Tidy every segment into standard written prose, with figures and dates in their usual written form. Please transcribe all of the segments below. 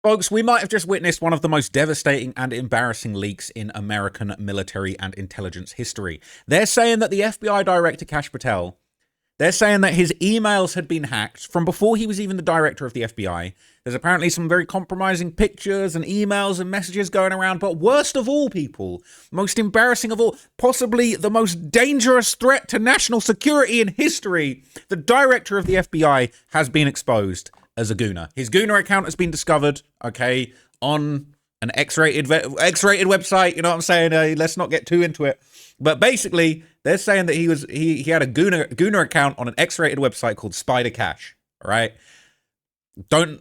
Folks, we might have just witnessed one of the most devastating and embarrassing leaks in American military and intelligence history. They're saying that the FBI director, Kash Patel, they're saying that his emails had been hacked from before he was even the director of the FBI. There's apparently some very compromising pictures and emails and messages going around. But worst of all, people, most embarrassing of all, possibly the most dangerous threat to national security in history, the director of the FBI has been exposed as a Gooner. His Gooner account has been discovered, okay, on an X-rated website. You know what I'm saying? Let's not get too into it. But basically, they're saying that he had a Gooner account on an X-rated website called Spider Cash. All right.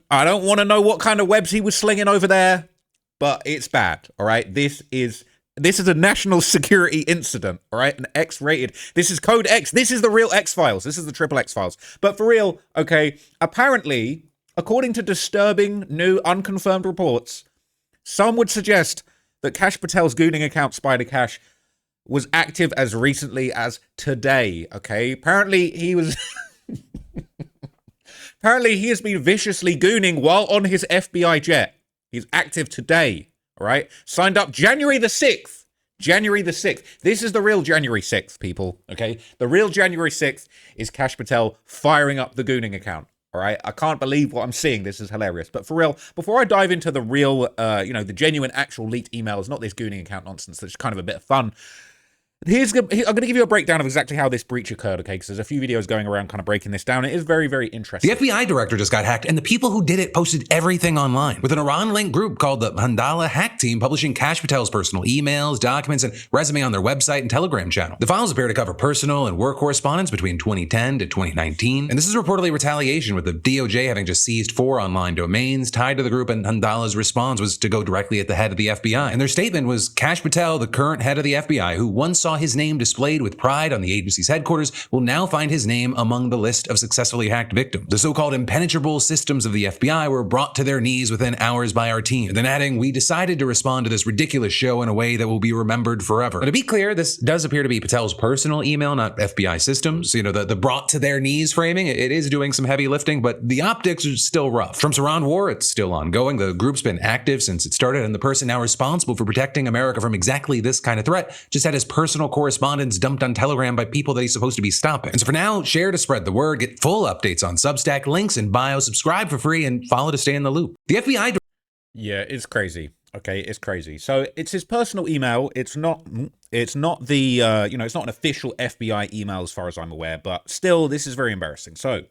I don't want to know what kind of webs he was slinging over there, but it's bad. All right. This is a national security incident. All right. An X-rated. This is Code X. This is the real X-Files. This is the triple X-Files. But for real, okay, apparently, according to disturbing new unconfirmed reports, some would suggest that Kash Patel's Gooning account, Spider Cash, was active as recently as today. Okay. Apparently he was... Apparently, he has been viciously gooning while on his FBI jet. He's active today, all right? Signed up January the 6th. January the 6th. This is the real January 6th, people, okay? The real January 6th is Kash Patel firing up the gooning account, all right? I can't believe what I'm seeing. This is hilarious. But for real, before I dive into the real, the genuine, actual leaked emails, not this gooning account nonsense, that's kind of a bit of fun, I'm going to give you a breakdown of exactly how this breach occurred, okay? Because there's a few videos going around kind of breaking this down. It is very, very interesting. The FBI director just got hacked, and the people who did it posted everything online, with an Iran-linked group called the Handala Hack Team publishing Kash Patel's personal emails, documents, and resume on their website and Telegram channel. The files appear to cover personal and work correspondence between 2010 to 2019, and this is reportedly retaliation, with the DOJ having just seized 4 online domains tied to the group, and Handala's response was to go directly at the head of the FBI. And their statement was, Kash Patel, the current head of the FBI, who once saw his name displayed with pride on the agency's headquarters, will now find his name among the list of successfully hacked victims. The so-called impenetrable systems of the FBI were brought to their knees within hours by our team. And then adding, we decided to respond to this ridiculous show in a way that will be remembered forever. But to be clear, this does appear to be Patel's personal email, not FBI systems. You know, the brought to their knees framing, it is doing some heavy lifting, but the optics are still rough. Trump's Iran war, it's still ongoing. The group's been active since it started, and the person now responsible for protecting America from exactly this kind of threat just had his personal correspondence dumped on Telegram by people that he's supposed to be stopping. And so for now, share to spread the word, get full updates on Substack, links in bio, subscribe for free, and follow to stay in the loop. The FBI... Yeah, it's crazy. Okay, it's crazy. So it's his personal email. It's not the, it's not an official FBI email as far as I'm aware, but still, this is very embarrassing. So,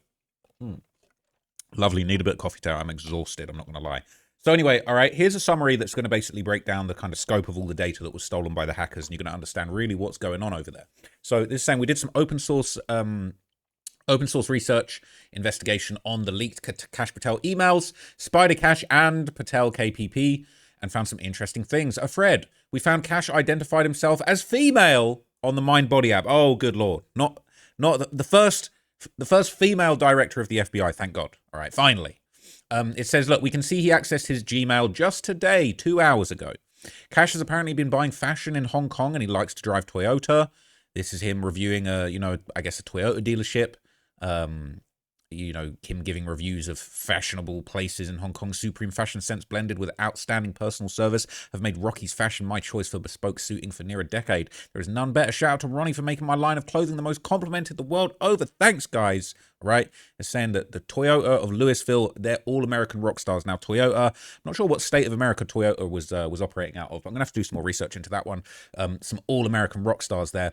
lovely, need a bit of coffee now. I'm exhausted, I'm not going to lie. So anyway, all right, here's a summary that's going to basically break down the kind of scope of all the data that was stolen by the hackers, and you're going to understand really what's going on over there. So this is saying we did some open source research investigation on the leaked Kash Patel emails, Spider Cash and Patel KPP, and found some interesting things. Fred, we found Kash identified himself as female on the Mind Body app. Oh, good Lord. Not the first female director of the FBI, thank God. All right, finally. It says, look, we can see he accessed his Gmail just today, 2 hours ago. Kash has apparently been buying fashion in Hong Kong, and he likes to drive Toyota. This is him reviewing a Toyota dealership. Him giving reviews of fashionable places in Hong Kong. Supreme fashion sense blended with outstanding personal service have made Rocky's fashion my choice for bespoke suiting for near a decade. There is none better. Shout out to Ronnie for making my line of clothing the most complimented the world over. Thanks, guys. Right? They're saying that the Toyota of Louisville, they're all American rock stars. Now, Toyota, I'm not sure what state of America Toyota was operating out of, but I'm going to have to do some more research into that one. Some all-American rock stars there.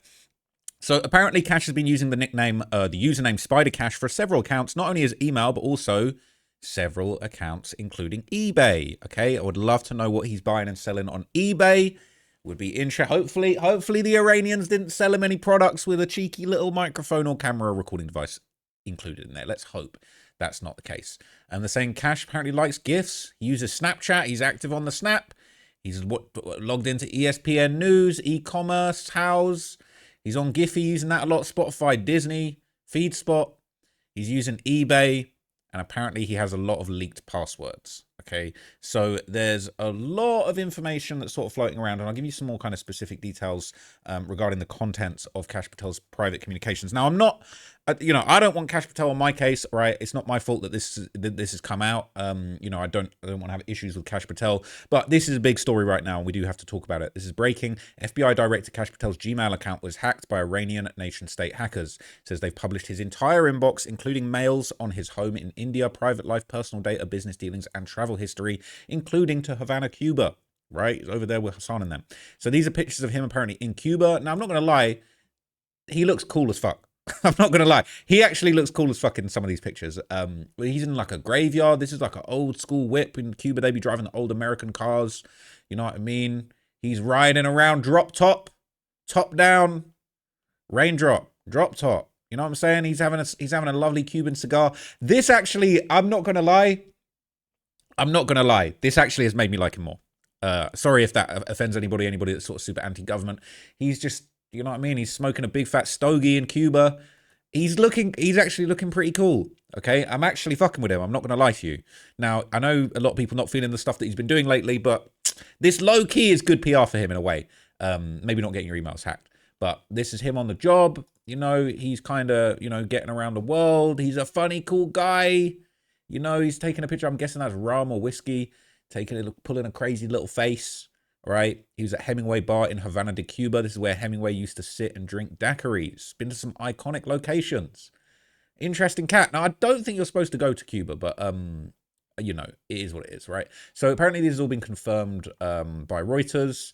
So apparently Kash has been using the username Spider Cash for several accounts, not only his email, but also several accounts, including eBay. Okay, I would love to know what he's buying and selling on eBay. Would be interesting. Hopefully the Iranians didn't sell him any products with a cheeky little microphone or camera recording device included in there. Let's hope that's not the case. And they're saying Kash apparently likes GIFs. He uses Snapchat. He's active on the Snap. He's logged into ESPN News, e-commerce, House. He's on Giphy, using that a lot. Spotify, Disney, FeedSpot. He's using eBay. And apparently he has a lot of leaked passwords. Okay, so there's a lot of information that's sort of floating around. And I'll give you some more kind of specific details regarding the contents of Kash Patel's private communications. Now, I'm not I don't want Kash Patel on my case, right? It's not my fault that this has come out. I don't want to have issues with Kash Patel, but this is a big story right now, and we do have to talk about it. This is breaking. FBI Director Kash Patel's Gmail account was hacked by Iranian nation-state hackers. It says they've published his entire inbox, including mails on his home in India, private life, personal data, business dealings, and travel history, including to Havana, Cuba. Right? He's over there with Hassan and them. So these are pictures of him apparently in Cuba. Now, I'm not going to lie. He looks cool as fuck. I'm not going to lie. He actually looks cool as fuck in some of these pictures. He's in like a graveyard. This is like an old school whip. In Cuba, they be driving the old American cars. You know what I mean? He's riding around drop top down, raindrop, drop top. You know what I'm saying? He's having a lovely Cuban cigar. This actually, I'm not going to lie. This actually has made me like him more. Sorry if that offends anybody that's sort of super anti-government. He's just, you know what I mean? He's smoking a big fat stogie in Cuba. He's actually looking pretty cool. Okay, I'm actually fucking with him. I'm not going to lie to you. Now, I know a lot of people not feeling the stuff that he's been doing lately, but this low key is good PR for him in a way. Maybe not getting your emails hacked, but this is him on the job. You know, he's kind of, getting around the world. He's a funny, cool guy. You know, he's taking a picture. I'm guessing that's rum or whiskey. Pulling a crazy little face. Right, he was at Hemingway Bar in Havana de Cuba. This is where Hemingway used to sit and drink daiquiris. Been to some iconic locations. Interesting cat. Now, I don't think you're supposed to go to Cuba, but it is what it is, right? So apparently this has all been confirmed by Reuters.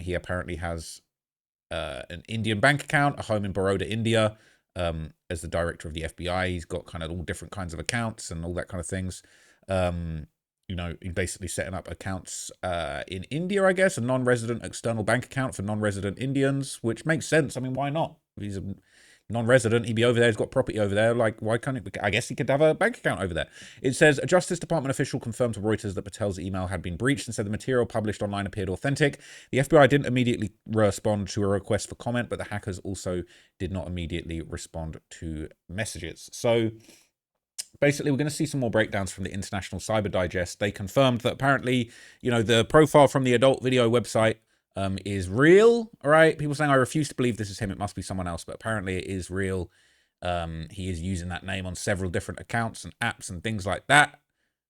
He apparently has an Indian bank account, a home in Baroda, India. As the director of the FBI, he's got kind of all different kinds of accounts and all that kind of things. He's basically setting up accounts in India, I guess, a non-resident external bank account for non-resident Indians, which makes sense. I mean, why not? If he's a non-resident, he'd be over there, he's got property over there. Like, why can't it? I guess he could have a bank account over there. It says, a Justice Department official confirmed to Reuters that Patel's email had been breached and said the material published online appeared authentic. The FBI didn't immediately respond to a request for comment, but the hackers also did not immediately respond to messages. So basically, we're going to see some more breakdowns from the International Cyber Digest. They confirmed that apparently, the profile from the adult video website is real. All right. People saying, I refuse to believe this is him. It must be someone else. But apparently it is real. He is using that name on several different accounts and apps and things like that.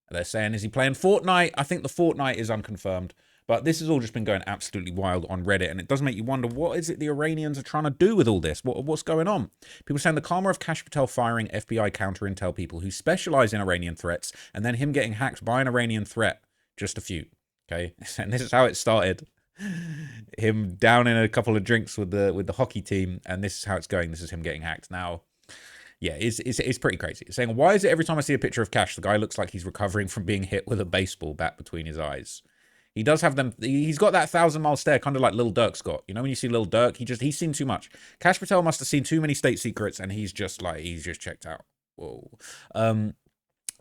They're saying, is he playing Fortnite? I think the Fortnite is unconfirmed. But this has all just been going absolutely wild on Reddit, and it does make you wonder, what is it the Iranians are trying to do with all this? What's going on? People saying the karma of Kash Patel firing FBI counter-intel people who specialize in Iranian threats, and then him getting hacked by an Iranian threat. Just a few, okay? And this is how it started. Him down in a couple of drinks with the hockey team, and this is how it's going. This is him getting hacked. Now, yeah, it's pretty crazy. It's saying, why is it every time I see a picture of Kash, the guy looks like he's recovering from being hit with a baseball bat between his eyes? He does have them. He's got that 1,000-mile stare, kind of like Lil Durk's got. You know, when you see Lil Durk, he's seen too much. Kash Patel must have seen too many state secrets, and he's just checked out. Whoa. The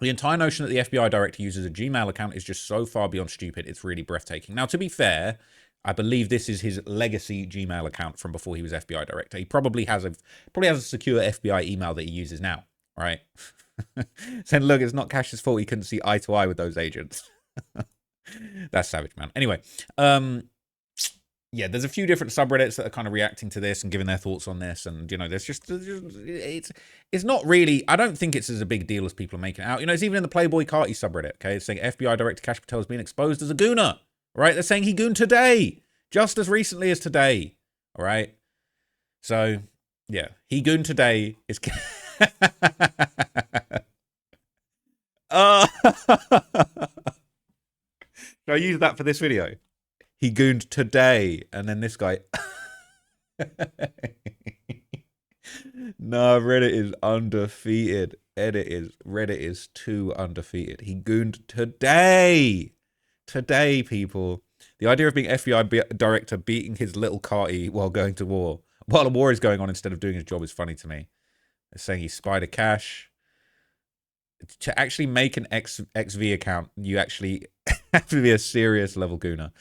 entire notion that the FBI director uses a Gmail account is just so far beyond stupid. It's really breathtaking. Now, to be fair, I believe this is his legacy Gmail account from before he was FBI director. He probably has a secure FBI email that he uses now, right? Saying, look, it's not Kash's fault he couldn't see eye to eye with those agents. That's savage, man. Anyway, yeah, there's a few different subreddits that are kind of reacting to this and giving their thoughts on this, and there's just it's not really. I don't think it's as a big deal as people are making it out. It's even in the Playboy Carti subreddit. Okay, it's saying FBI director Kash Patel has been exposed as a gooner. Right? They're saying he gooned today, just as recently as today. All right. So yeah, he gooned today. Is Should I use that for this video? He gooned today, and then this guy. No, Reddit is undefeated. Reddit is too undefeated. He gooned today. Today, people. The idea of being FBI director beating his little carty while going to war, while a war is going on instead of doing his job, is funny to me. They're saying he spied a Kash. To actually make an XV account, you actually have to be a serious level gooner.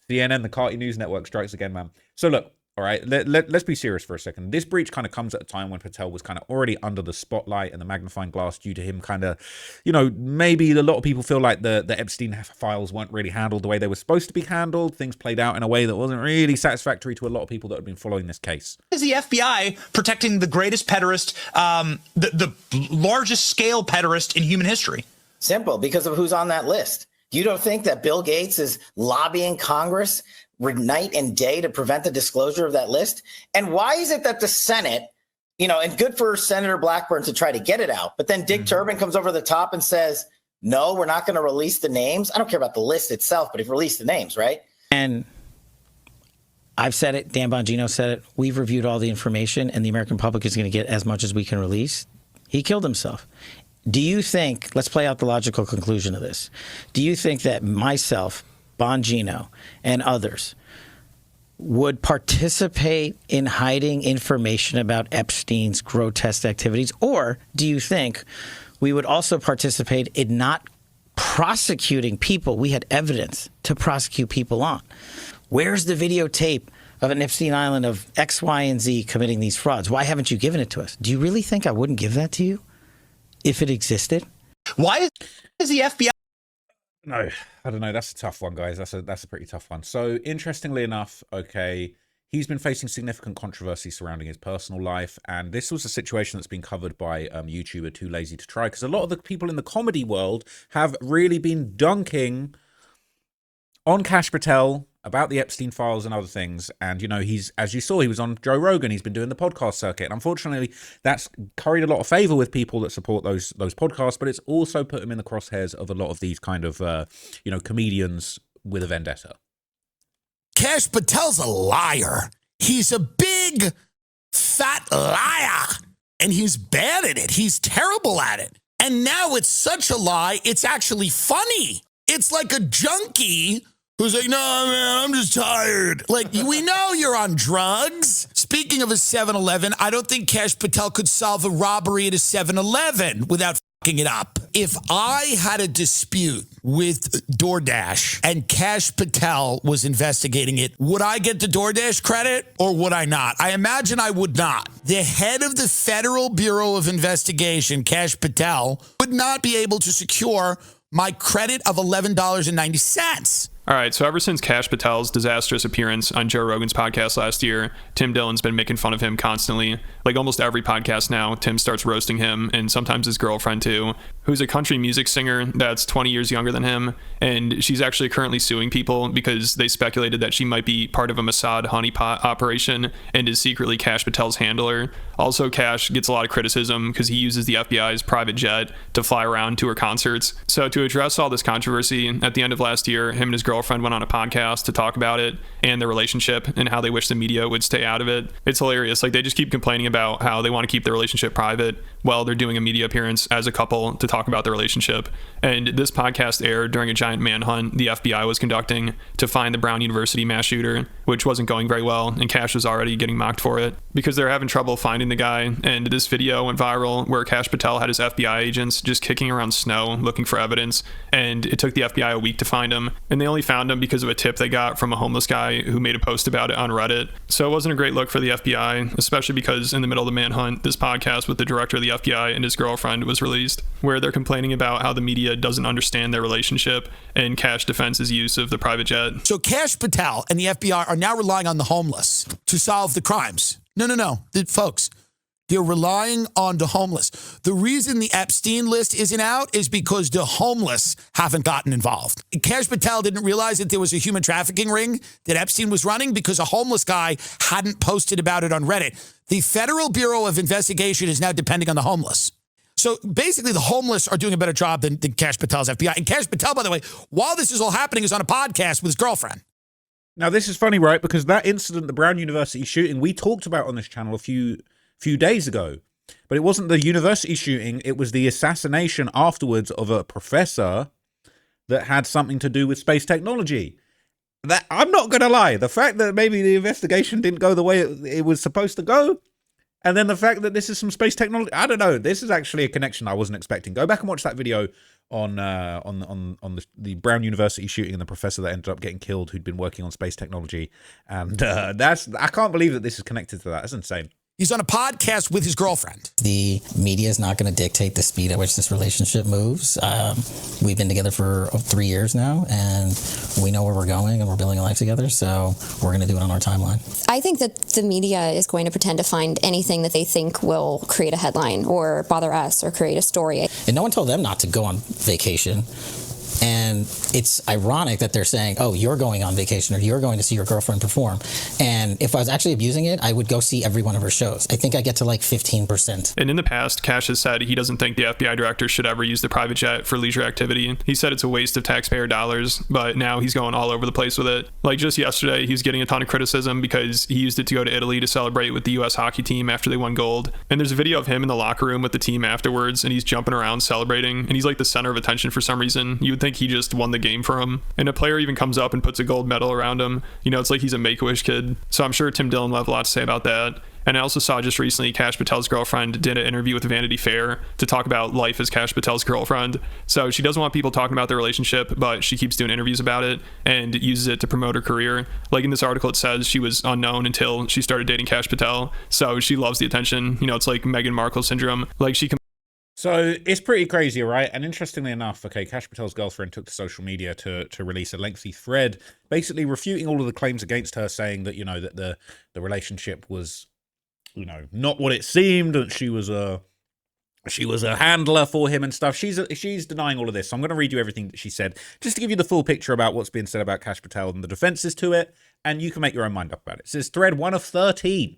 CNN, the Carty News Network, strikes again, man. So look, All right, let's be serious for a second. This breach kind of comes at a time when Patel was kind of already under the spotlight and the magnifying glass due to him kind of, maybe a lot of people feel like the Epstein files weren't really handled the way they were supposed to be handled. Things played out in a way that wasn't really satisfactory to a lot of people that had been following this case. Is the FBI protecting the greatest pederast, the largest scale pederast in human history? Simple, because of who's on that list. You don't think that Bill Gates is lobbying Congress night and day to prevent the disclosure of that list? And why is it that the Senate, and good for Senator Blackburn to try to get it out, but then Dick Durbin comes over the top and says, no, we're not going to release the names. I don't care about the list itself, but if release the names, right? And I've said it, Dan Bongino said it, we've reviewed all the information and the American public is going to get as much as we can release. He killed himself. Do you think, let's play out the logical conclusion of this. Do you think that myself, Bongino, and others would participate in hiding information about Epstein's grotesque activities? Or do you think we would also participate in not prosecuting people we had evidence to prosecute people on? Where's the videotape of an Epstein Island of X, Y, and Z committing these frauds? Why haven't you given it to us? Do you really think I wouldn't give that to you if it existed? Why is the FBI? No, I don't know. That's a tough one, guys. That's a pretty tough one. So interestingly enough, okay, he's been facing significant controversy surrounding his personal life. And this was a situation that's been covered by YouTuber Too Lazy to Try, because a lot of the people in the comedy world have really been dunking on Kash Patel about the Epstein files and other things. And, he's, as you saw, he was on Joe Rogan. He's been doing the podcast circuit. And unfortunately, that's carried a lot of favor with people that support those podcasts, but it's also put him in the crosshairs of a lot of these kind of, comedians with a vendetta. Kash Patel's a liar. He's a big, fat liar. And he's bad at it. He's terrible at it. And now it's such a lie, it's actually funny. It's like a junkie who's like, no, man, I'm just tired. Like, we know you're on drugs. Speaking of a 7-Eleven, I don't think Kash Patel could solve a robbery at a 7-Eleven without fucking it up. If I had a dispute with DoorDash and Kash Patel was investigating it, would I get the DoorDash credit or would I not? I imagine I would not. The head of the Federal Bureau of Investigation, Kash Patel, would not be able to secure my credit of $11.90. All right, so ever since Kash Patel's disastrous appearance on Joe Rogan's podcast last year, Tim Dillon's been making fun of him constantly. Like almost every podcast now, Tim starts roasting him, and sometimes his girlfriend too, who's a country music singer that's 20 years younger than him, and she's actually currently suing people because they speculated that she might be part of a Mossad honeypot operation and is secretly Kash Patel's handler. Also, Kash gets a lot of criticism because he uses the FBI's private jet to fly around to her concerts. So to address all this controversy, at the end of last year, him and his girlfriend went on a podcast to talk about it and their relationship and how they wish the media would stay out of it. It's hilarious. Like, they just keep complaining about how they want to keep their relationship private while they're doing a media appearance as a couple to talk about their relationship. And this podcast aired during a giant manhunt the FBI was conducting to find the Brown University mass shooter, which wasn't going very well, and Kash was already getting mocked for it because they're having trouble finding the guy. And this video went viral where Kash Patel had his FBI agents just kicking around snow looking for evidence, and it took the FBI a week to find him, and they only found him because of a tip they got from a homeless guy who made a post about it on Reddit. So it wasn't a great look for the FBI, especially because in the middle of the manhunt, this podcast with the director of the FBI and his girlfriend was released, where they're complaining about how the media doesn't understand their relationship, and Kash defends his use of the private jet. So Kash Patel and the FBI are now relying on the homeless to solve the crimes. No. Folks, they're relying on the homeless. The reason the Epstein list isn't out is because the homeless haven't gotten involved. Kash Patel didn't realize that there was a human trafficking ring that Epstein was running because a homeless guy hadn't posted about it on Reddit. The Federal Bureau of Investigation is now depending on the homeless. So basically, the homeless are doing a better job than Kash Patel's FBI. And Kash Patel, by the way, while this is all happening, is on a podcast with his girlfriend. Now, this is funny, right? Because that incident, the Brown University shooting, we talked about on this channel a few days ago. But it wasn't the university shooting. It was the assassination afterwards of a professor that had something to do with space technology. That, I'm not going to lie, the fact that maybe the investigation didn't go the way it was supposed to go, And then the fact that this is some space technology, I don't know. This is actually a connection I wasn't expecting. Go back and watch that video on the Brown University shooting and the professor that ended up getting killed who'd been working on space technology. And I can't believe that this is connected to that. That's insane. He's on a podcast with his girlfriend. The media is not going to dictate the speed at which this relationship moves. We've been together for 3 years now, and we know where we're going, and we're building a life together, so we're going to do it on our timeline. I think that the media is going to pretend to find anything that they think will create a headline or bother us or create a story. And no one told them not to go on vacation. And it's ironic that they're saying, oh, you're going on vacation or you're going to see your girlfriend perform. And if I was actually abusing it, I would go see every one of her shows. I think I get to like 15%. And in the past, Kash has said he doesn't think the FBI director should ever use the private jet for leisure activity. He said it's a waste of taxpayer dollars, but now he's going all over the place with it. Like just yesterday, he was getting a ton of criticism because he used it to go to Italy to celebrate with the U.S. hockey team after they won gold. And there's a video of him in the locker room with the team afterwards, and he's jumping around celebrating, and he's like the center of attention for some reason. You would think he just won the game for him. And a player even comes up and puts a gold medal around him. You know, it's like he's a Make-A-Wish kid. So I'm sure Tim Dillon will have a lot to say about that. And I also saw just recently Kash Patel's girlfriend did an interview with Vanity Fair to talk about life as Kash Patel's girlfriend. So she doesn't want people talking about their relationship, but she keeps doing interviews about it and uses it to promote her career. Like in this article, it says she was unknown until she started dating Kash Patel. So she loves the attention. You know, it's like Meghan Markle syndrome. Like she can. So it's pretty crazy, right? And interestingly enough, okay, Kash Patel's girlfriend took to social media to release a lengthy thread, basically refuting all of the claims against her, saying that, you know, that the relationship was, you know, not what it seemed, that she was a handler for him and stuff. She's denying all of this. So I'm going to read you everything that she said, just to give you the full picture about what's being said about Kash Patel and the defenses to it, and you can make your own mind up about it. It says, thread 1 of 13.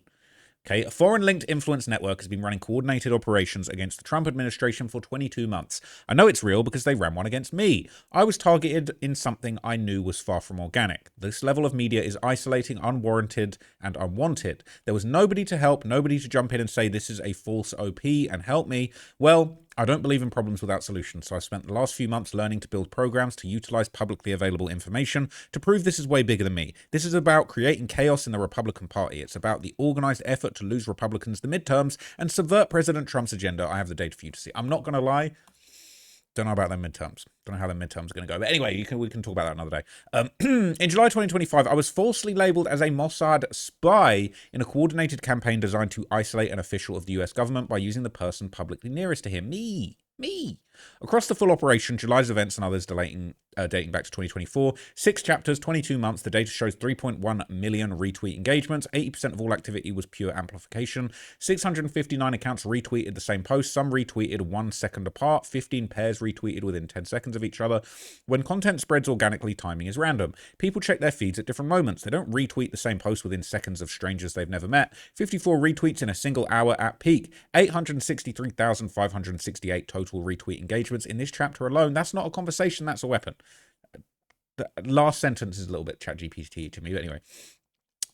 Okay, a foreign-linked influence network has been running coordinated operations against the Trump administration for 22 months. I know it's real because they ran one against me. I was targeted in something I knew was far from organic. This level of media is isolating, unwarranted, and unwanted. There was nobody to help, nobody to jump in and say this is a false OP and help me. Well, I don't believe in problems without solutions, so I spent the last few months learning to build programs to utilize publicly available information to prove this is way bigger than me. This is about creating chaos in the Republican Party. It's about the organized effort to lose Republicans the midterms and subvert President Trump's agenda. I have the data for you to see. I'm not going to lie. Don't know about them midterms. Don't know how the midterms are going to go. But anyway, we can talk about that another day. In July 2025, I was falsely labeled as a Mossad spy in a coordinated campaign designed to isolate an official of the US government by using the person publicly nearest to him. Me. Across the full operation, July's events and others dating back to 2024, 6 chapters, 22 months, the data shows 3.1 million retweet engagements, 80% of all activity was pure amplification, 659 accounts retweeted the same post, some retweeted 1 second apart, 15 pairs retweeted within 10 seconds of each other. When content spreads organically, timing is random. People check their feeds at different moments. They don't retweet the same post within seconds of strangers they've never met. 54 retweets in a single hour at peak, 863,568 total retweet engagements in this chapter alone. That's not a conversation, that's a weapon. The last sentence is a little bit ChatGPT to me, but anyway.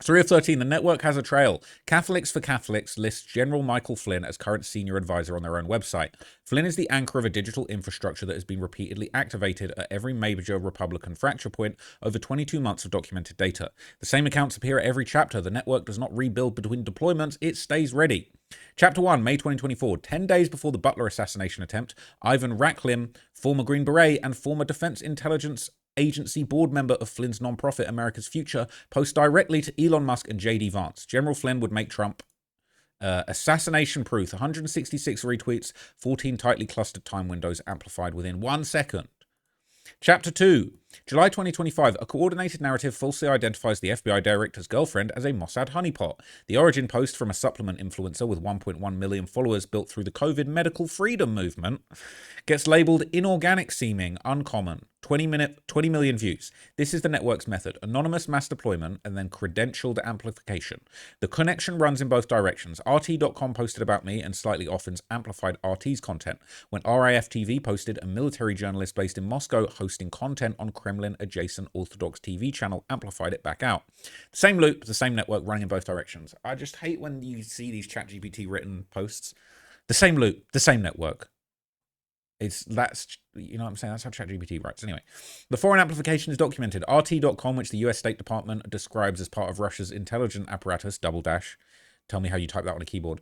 3 of 13, the network has a trail. Catholics for Catholics lists General Michael Flynn as current senior advisor on their own website. Flynn is the anchor of a digital infrastructure that has been repeatedly activated at every major Republican fracture point over 22 months of documented data. The same accounts appear at every chapter. The network does not rebuild between deployments, it stays ready. Chapter 1, May 2024, 10 days before the Butler assassination attempt, Ivan Racklim, former Green Beret and former Defense Intelligence Agency board member of Flynn's nonprofit America's Future, posts directly to Elon Musk and J.D. Vance. General Flynn would make Trump assassination proof. 166 retweets, 14 tightly clustered time windows amplified within 1 second. Chapter 2, July 2025, a coordinated narrative falsely identifies the FBI director's girlfriend as a Mossad honeypot. The origin post from a supplement influencer with 1.1 million followers built through the COVID medical freedom movement gets labeled inorganic seeming, uncommon. 20 million views. This is the network's method. Anonymous mass deployment and then credentialed amplification. The connection runs in both directions. RT.com posted about me and slightly often amplified RT's content. When RIF TV posted, a military journalist based in Moscow hosting content on Kremlin-adjacent Orthodox TV channel amplified it back out. The same loop, the same network running in both directions. I just hate when you see these ChatGPT written posts. The same loop, the same network. That's you know what I'm saying? That's how ChatGPT writes. Anyway, the foreign amplification is documented. RT.com, which the US State Department describes as part of Russia's intelligence apparatus, double dash. Tell me how you type that on a keyboard.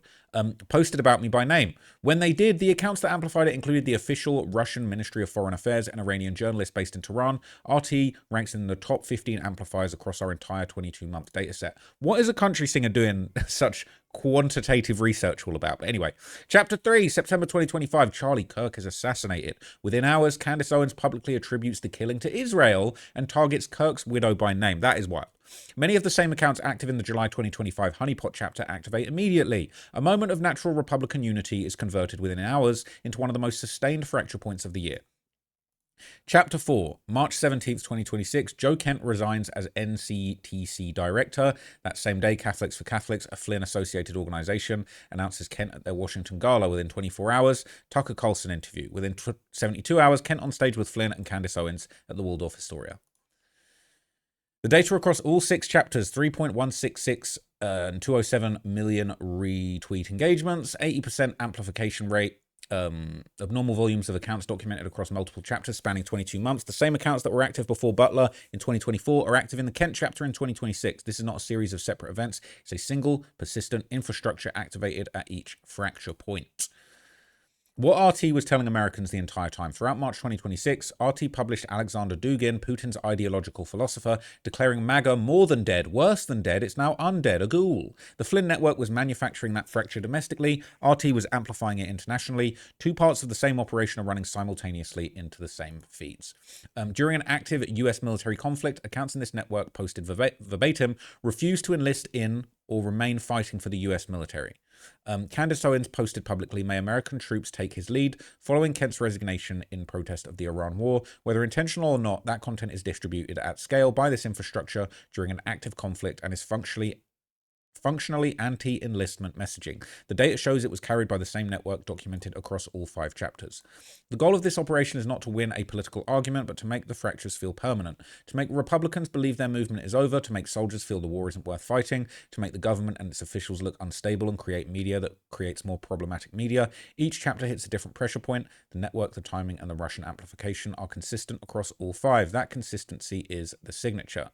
posted about me by name. When they did, the accounts that amplified it included the official Russian Ministry of Foreign Affairs and Iranian journalist based in Tehran. RT ranks in the top 15 amplifiers across our entire 22-month dataset. What is a country singer doing such quantitative research all about? But anyway, Chapter 3, September 2025, Charlie Kirk is assassinated. Within hours, Candace Owens publicly attributes the killing to Israel and targets Kirk's widow by name. That is wild. Many of the same accounts active in the July 2025 Honeypot chapter activate immediately. A moment of natural Republican unity is converted within hours into one of the most sustained fracture points of the year. Chapter 4, March 17th, 2026, Joe Kent resigns as NCTC director. That same day, Catholics for Catholics, a Flynn-associated organization, announces Kent at their Washington gala. Within 24 hours, Tucker Carlson interview. Within 72 hours, Kent on stage with Flynn and Candace Owens at the Waldorf Astoria. The data across all 6 chapters, 3.166 and 207 million retweet engagements, 80% amplification rate, abnormal volumes of accounts documented across multiple chapters spanning 22 months. The same accounts that were active before Butler in 2024 are active in the Kent chapter in 2026. This is not a series of separate events. It's a single, persistent infrastructure activated at each fracture point. What RT was telling Americans the entire time. Throughout March 2026, RT published Alexander Dugin, Putin's ideological philosopher, declaring MAGA more than dead, worse than dead, it's now undead, a ghoul. The Flynn network was manufacturing that fracture domestically, RT was amplifying it internationally. 2 parts of the same operation are running simultaneously into the same feeds. During an active US military conflict, accounts in this network posted verbatim, refused to enlist in or remain fighting for the US military. Candace Owens posted publicly, may American troops take his lead, following Kent's resignation in protest of the Iran war. Whether intentional or not, that content is distributed at scale by this infrastructure during an active conflict and is functionally anti-enlistment messaging. The data shows it was carried by the same network documented across all 5 chapters. The goal of this operation is not to win a political argument, but to make the fractures feel permanent, to make Republicans believe their movement is over, to make soldiers feel the war isn't worth fighting, to make the government and its officials look unstable and create media that creates more problematic media. Each chapter hits a different pressure point. The network, the timing, and the Russian amplification are consistent across all 5. That consistency is the signature.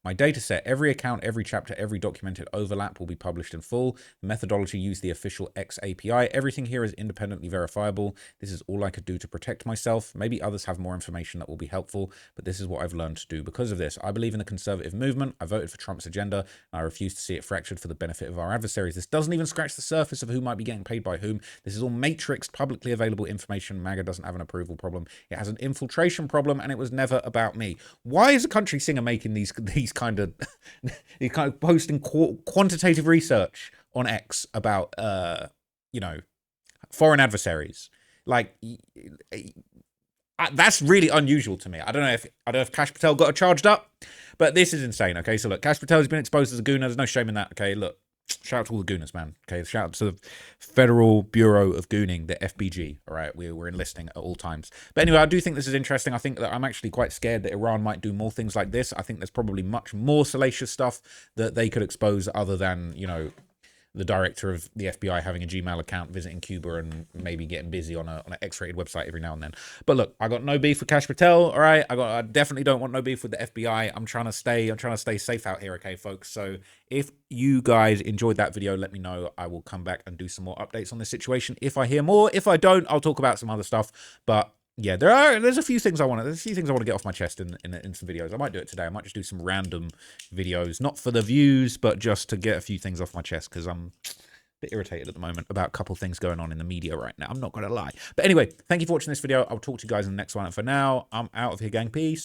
My dataset, every account, every chapter, every documented overlap will be published in full. The methodology used the official X API. Everything here is independently verifiable. This is all I could do to protect myself. Maybe others have more information that will be helpful, but this is what I've learned to do because of this. I believe in the conservative movement. I voted for Trump's agenda, and I refuse to see it fractured for the benefit of our adversaries. This doesn't even scratch the surface of who might be getting paid by whom. This is all matrixed, publicly available information. MAGA doesn't have an approval problem. It has an infiltration problem, and it was never about me. Why is a country singer making these kind of posting quantitative research on X about foreign adversaries? Like, that's really unusual to me. I don't know if Kash Patel got it charged up, but this is insane. Okay, so look, Kash Patel has been exposed as a gooner. There's no shame in that. Okay, look, shout out to all the gooners, man. Okay, shout out to the Federal Bureau of Gooning, the FBG. All right, we're enlisting at all times. But anyway, I do think this is interesting. I think that I'm actually quite scared that Iran might do more things like this. I think there's probably much more salacious stuff that they could expose other than, the director of the FBI having a Gmail account, visiting Cuba, and maybe getting busy on an X-rated website every now and then. But look, I got no beef with Kash Patel. All right, I definitely don't want no beef with the FBI. I'm trying to stay safe out here, okay, folks. So if you guys enjoyed that video, let me know. I will come back and do some more updates on this situation if I hear more. If I don't, I'll talk about some other stuff. But yeah, there's a few things I want to get off my chest in some videos. I might do it today. I might just do some random videos, not for the views, but just to get a few things off my chest, because I'm a bit irritated at the moment about a couple things going on in the media right now. I'm not going to lie. But anyway, thank you for watching this video. I'll talk to you guys in the next one. And for now, I'm out of here, gang. Peace.